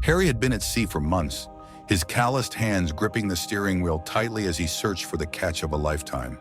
Harry had been at sea for months, his calloused hands gripping the steering wheel tightly as he searched for the catch of a lifetime.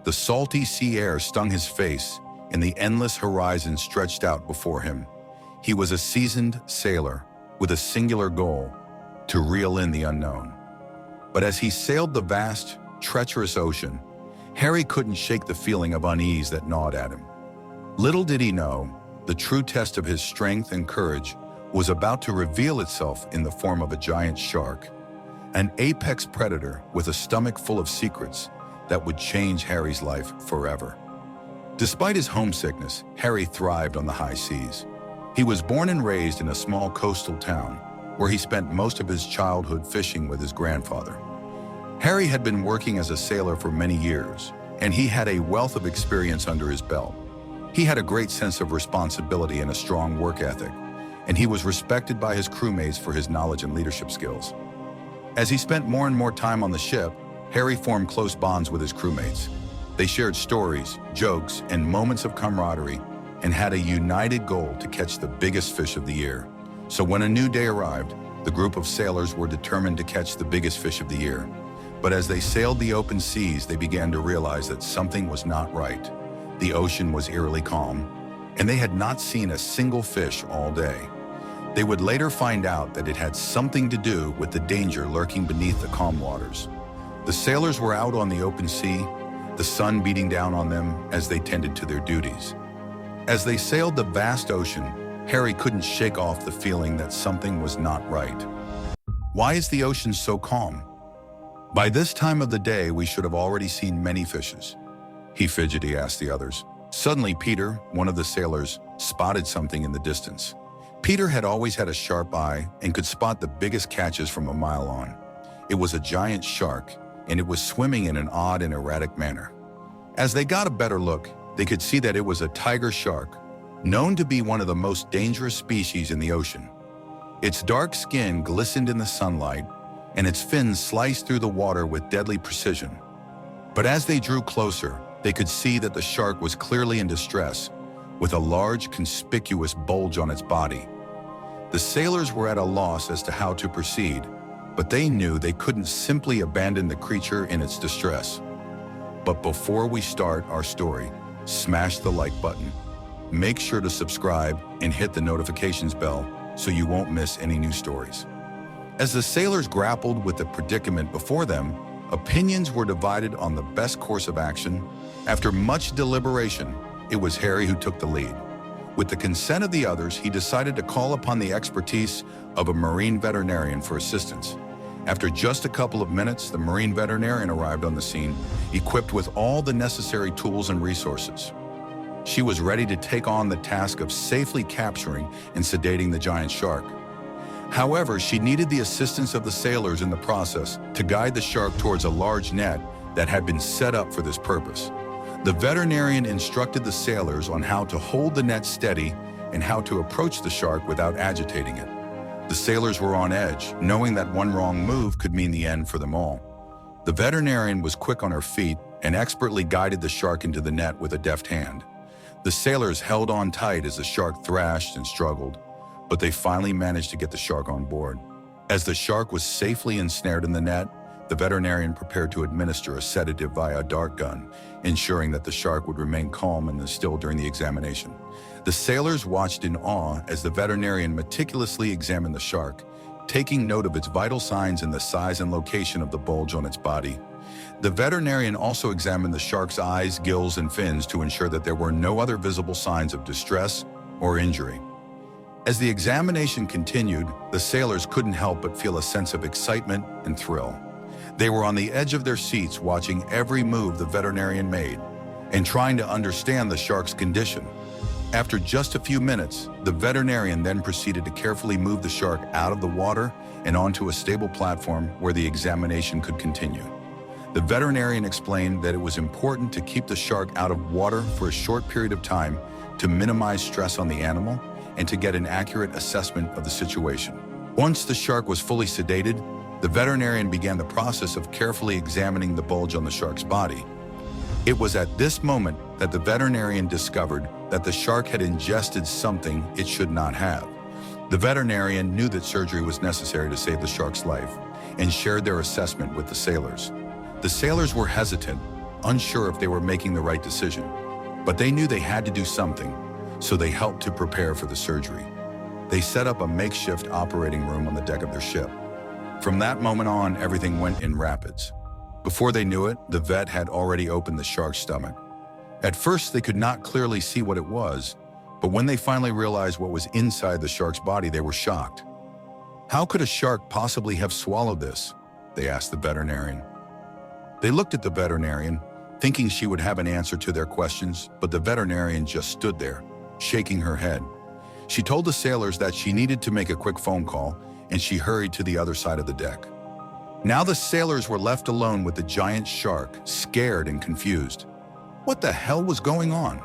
The salty sea air stung his face, and the endless horizon stretched out before him. He was a seasoned sailor with a singular goal: to reel in the unknown. But as he sailed the vast, treacherous ocean, Harry couldn't shake the feeling of unease that gnawed at him. Little did he know, the true test of his strength and courage was about to reveal itself in the form of a giant shark, an apex predator with a stomach full of secrets that would change Harry's life forever. Despite his homesickness, Harry thrived on the high seas. He was born and raised in a small coastal town where he spent most of his childhood fishing with his grandfather. Harry had been working as a sailor for many years, and he had a wealth of experience under his belt. He had a great sense of responsibility and a strong work ethic, and he was respected by his crewmates for his knowledge and leadership skills. As he spent more and more time on the ship, Harry formed close bonds with his crewmates. They shared stories, jokes, and moments of camaraderie, and had a united goal to catch the biggest fish of the year. So when a new day arrived, the group of sailors were determined to catch the biggest fish of the year. But as they sailed the open seas, they began to realize that something was not right. The ocean was eerily calm, and they had not seen a single fish all day. They would later find out that it had something to do with the danger lurking beneath the calm waters. The sailors were out on the open sea, the sun beating down on them as they tended to their duties. As they sailed the vast ocean, Harry couldn't shake off the feeling that something was not right. Why is the ocean so calm? By this time of the day, we should have already seen many fishes. He fidgety asked the others. Suddenly, Peter, one of the sailors, spotted something in the distance. Peter had always had a sharp eye and could spot the biggest catches from a mile on. It was a giant shark, and it was swimming in an odd and erratic manner. As they got a better look, they could see that it was a tiger shark, known to be one of the most dangerous species in the ocean. Its dark skin glistened in the sunlight, and its fins sliced through the water with deadly precision. But as they drew closer, they could see that the shark was clearly in distress, with a large, conspicuous bulge on its body. The sailors were at a loss as to how to proceed, but they knew they couldn't simply abandon the creature in its distress. But before we start our story, smash the like button. Make sure to subscribe and hit the notifications bell so you won't miss any new stories. As the sailors grappled with the predicament before them, opinions were divided on the best course of action. After much deliberation, it was Harry who took the lead. With the consent of the others, he decided to call upon the expertise of a marine veterinarian for assistance. After just a couple of minutes, the marine veterinarian arrived on the scene, equipped with all the necessary tools and resources. She was ready to take on the task of safely capturing and sedating the giant shark. However, she needed the assistance of the sailors in the process to guide the shark towards a large net that had been set up for this purpose. The veterinarian instructed the sailors on how to hold the net steady and how to approach the shark without agitating it. The sailors were on edge, knowing that one wrong move could mean the end for them all. The veterinarian was quick on her feet and expertly guided the shark into the net with a deft hand. The sailors held on tight as the shark thrashed and struggled, but they finally managed to get the shark on board. As the shark was safely ensnared in the net, the veterinarian prepared to administer a sedative via a dart gun, ensuring that the shark would remain calm and still during the examination. The sailors watched in awe as the veterinarian meticulously examined the shark, taking note of its vital signs and the size and location of the bulge on its body. The veterinarian also examined the shark's eyes, gills, and fins to ensure that there were no other visible signs of distress or injury. As the examination continued, the sailors couldn't help but feel a sense of excitement and thrill. They were on the edge of their seats watching every move the veterinarian made and trying to understand the shark's condition. After just a few minutes, the veterinarian then proceeded to carefully move the shark out of the water and onto a stable platform where the examination could continue. The veterinarian explained that it was important to keep the shark out of water for a short period of time to minimize stress on the animal and to get an accurate assessment of the situation. Once the shark was fully sedated, the veterinarian began the process of carefully examining the bulge on the shark's body. It was at this moment that the veterinarian discovered that the shark had ingested something it should not have. The veterinarian knew that surgery was necessary to save the shark's life and shared their assessment with the sailors. The sailors were hesitant, unsure if they were making the right decision, but they knew they had to do something, so they helped to prepare for the surgery. They set up a makeshift operating room on the deck of their ship. From that moment on, everything went in rapids. Before they knew it, the vet had already opened the shark's stomach. At first, they could not clearly see what it was, but when they finally realized what was inside the shark's body, they were shocked. How could a shark possibly have swallowed this? They asked the veterinarian. They looked at the veterinarian, thinking she would have an answer to their questions, but the veterinarian just stood there, shaking her head. She told the sailors that she needed to make a quick phone call, and she hurried to the other side of the deck. Now the sailors were left alone with the giant shark, scared and confused. What the hell was going on?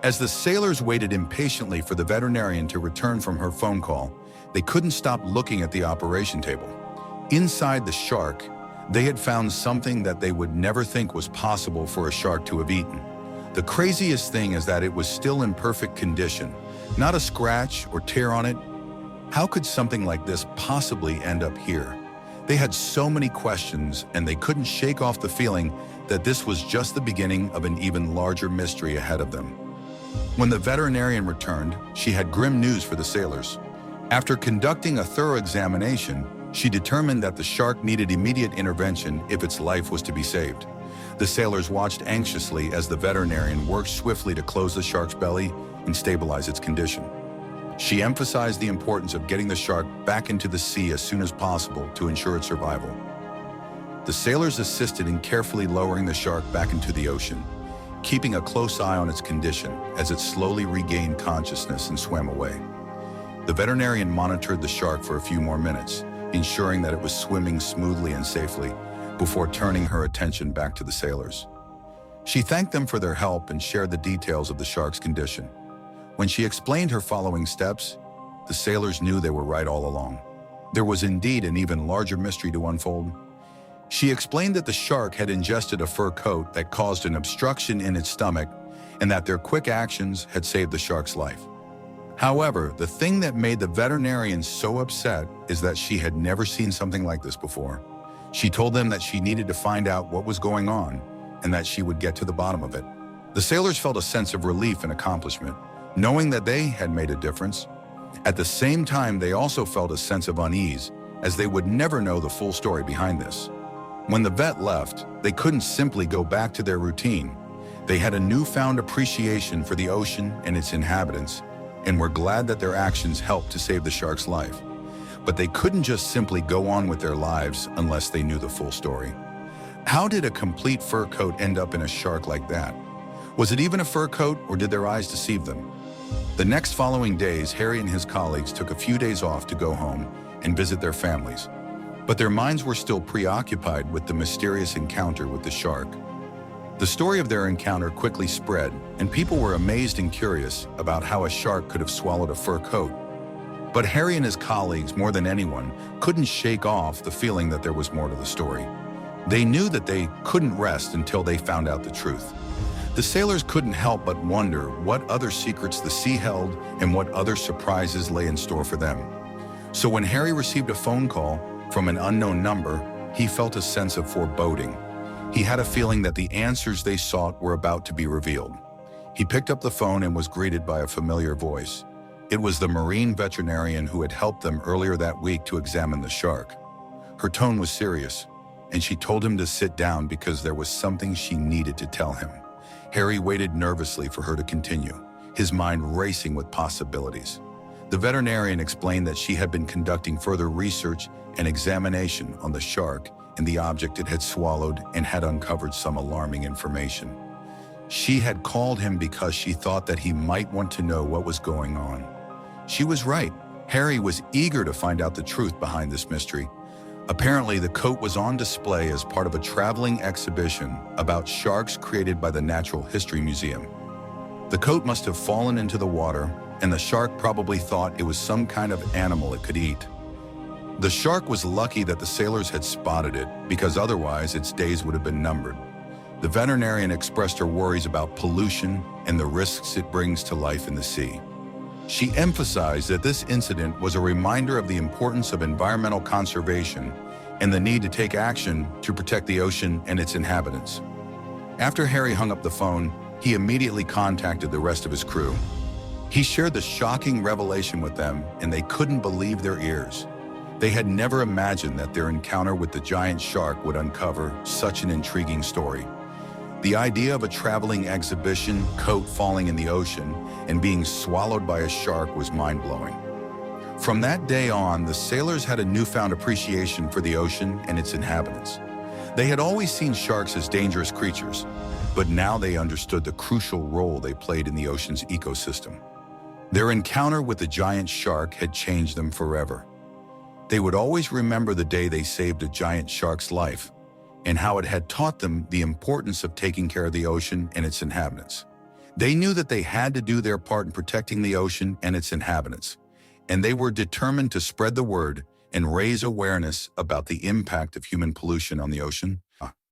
As the sailors waited impatiently for the veterinarian to return from her phone call, they couldn't stop looking at the operation table. Inside the shark, they had found something that they would never think was possible for a shark to have eaten. The craziest thing is that it was still in perfect condition, not a scratch or tear on it. How could something like this possibly end up here? They had so many questions, and they couldn't shake off the feeling that this was just the beginning of an even larger mystery ahead of them. When the veterinarian returned, she had grim news for the sailors. After conducting a thorough examination, she determined that the shark needed immediate intervention if its life was to be saved. The sailors watched anxiously as the veterinarian worked swiftly to close the shark's belly and stabilize its condition. She emphasized the importance of getting the shark back into the sea as soon as possible to ensure its survival. The sailors assisted in carefully lowering the shark back into the ocean, keeping a close eye on its condition as it slowly regained consciousness and swam away. The veterinarian monitored the shark for a few more minutes, ensuring that it was swimming smoothly and safely, before turning her attention back to the sailors. She thanked them for their help and shared the details of the shark's condition. When she explained her following steps, the sailors knew they were right all along. There was indeed an even larger mystery to unfold. She explained that the shark had ingested a fur coat that caused an obstruction in its stomach, and that their quick actions had saved the shark's life. However, the thing that made the veterinarian so upset is that she had never seen something like this before. She told them that she needed to find out what was going on and that she would get to the bottom of it. The sailors felt a sense of relief and accomplishment, knowing that they had made a difference. At the same time, they also felt a sense of unease, as they would never know the full story behind this. When the vet left, they couldn't simply go back to their routine. They had a newfound appreciation for the ocean and its inhabitants, and were glad that their actions helped to save the shark's life. But they couldn't just simply go on with their lives unless they knew the full story. How did a complete fur coat end up in a shark like that? Was it even a fur coat, or did their eyes deceive them? The next following days, Harry and his colleagues took a few days off to go home and visit their families. But their minds were still preoccupied with the mysterious encounter with the shark. The story of their encounter quickly spread, and people were amazed and curious about how a shark could have swallowed a fur coat. But Harry and his colleagues, more than anyone, couldn't shake off the feeling that there was more to the story. They knew that they couldn't rest until they found out the truth. The sailors couldn't help but wonder what other secrets the sea held and what other surprises lay in store for them. So when Harry received a phone call from an unknown number, he felt a sense of foreboding. He had a feeling that the answers they sought were about to be revealed. He picked up the phone and was greeted by a familiar voice. It was the marine veterinarian who had helped them earlier that week to examine the shark. Her tone was serious, and she told him to sit down because there was something she needed to tell him. Harry waited nervously for her to continue, his mind racing with possibilities. The veterinarian explained that she had been conducting further research and examination on the shark and the object it had swallowed, and had uncovered some alarming information. She had called him because she thought that he might want to know what was going on. She was right. Harry was eager to find out the truth behind this mystery. Apparently, the coat was on display as part of a traveling exhibition about sharks created by the Natural History Museum. The coat must have fallen into the water, and the shark probably thought it was some kind of animal it could eat. The shark was lucky that the sailors had spotted it, because otherwise its days would have been numbered. The veterinarian expressed her worries about pollution and the risks it brings to life in the sea. She emphasized that this incident was a reminder of the importance of environmental conservation and the need to take action to protect the ocean and its inhabitants. After Harry hung up the phone, he immediately contacted the rest of his crew. He shared the shocking revelation with them, and they couldn't believe their ears. They had never imagined that their encounter with the giant shark would uncover such an intriguing story. The idea of a traveling exhibition coat falling in the ocean and being swallowed by a shark was mind-blowing. From that day on, the sailors had a newfound appreciation for the ocean and its inhabitants. They had always seen sharks as dangerous creatures, but now they understood the crucial role they played in the ocean's ecosystem. Their encounter with the giant shark had changed them forever. They would always remember the day they saved a giant shark's life and how it had taught them the importance of taking care of the ocean and its inhabitants. They knew that they had to do their part in protecting the ocean and its inhabitants, and they were determined to spread the word and raise awareness about the impact of human pollution on the ocean.